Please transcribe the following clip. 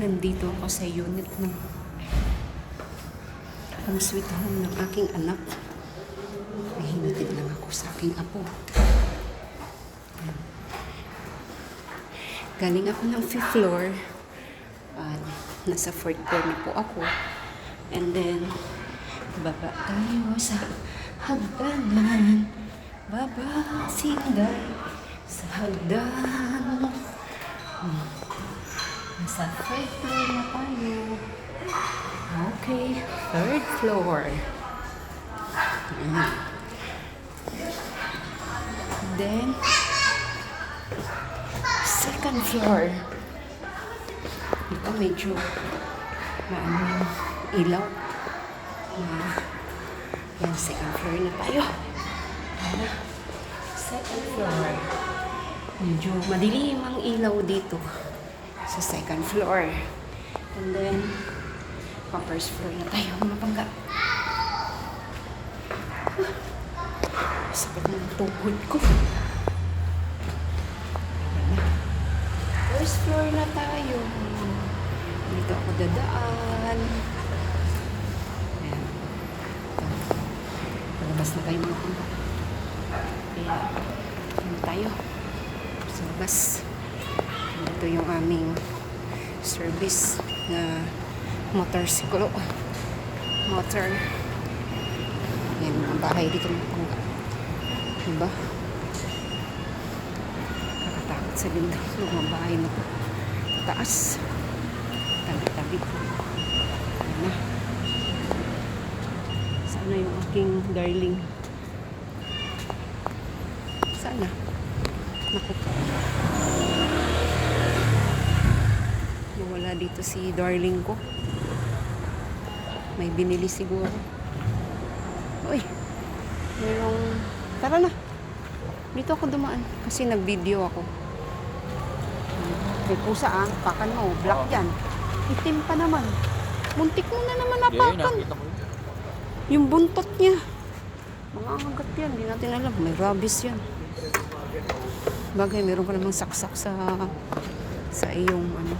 Nandito ako sa unit ng Home Sweet Home ng aking anak. May hinatid lang ako sa aking apo. Galing ako ng 5th floor. Nasa 4th floor na po ako. And then, baba tayo sa hagdanan. Baba, sinday sa hagdan. Nasa 3rd floor na tayo. Okay, 3rd floor. Then, 2nd floor. Ito medyo maano yung ilaw. Yan, 2nd floor na tayo. 2nd floor. Medyo madilim ang ilaw dito sa 2nd floor. And then, first floor na tayo, mga bangga. Sakit ng tuhod ko. First floor na tayo. Dito ako dadaan. Ayan. Palabas na tayo, mga bangga. Kaya, ano tayo? Sa labas. Ito yung aming service na motorsiklo. Motor. Yan, mga bahay dito ng pangga. Diba? Kakatakot sa lindang mga bahay na po. Taas. Tabi-tabi. Yan na. Sana yung aking darling. Sana. Naku. Wala dito si darling ko. May binili siguro. Uy, merong... Tara na. Dito ako dumaan. Kasi nag-video ako. May pusa pakan mo. Black yan. Itim pa naman. Muntik mo na naman napakan. Yung buntot niya. Mga angat yan. Hindi natin alam. May rabies yan. Bagay, meron ka namang saksak sa iyong ano.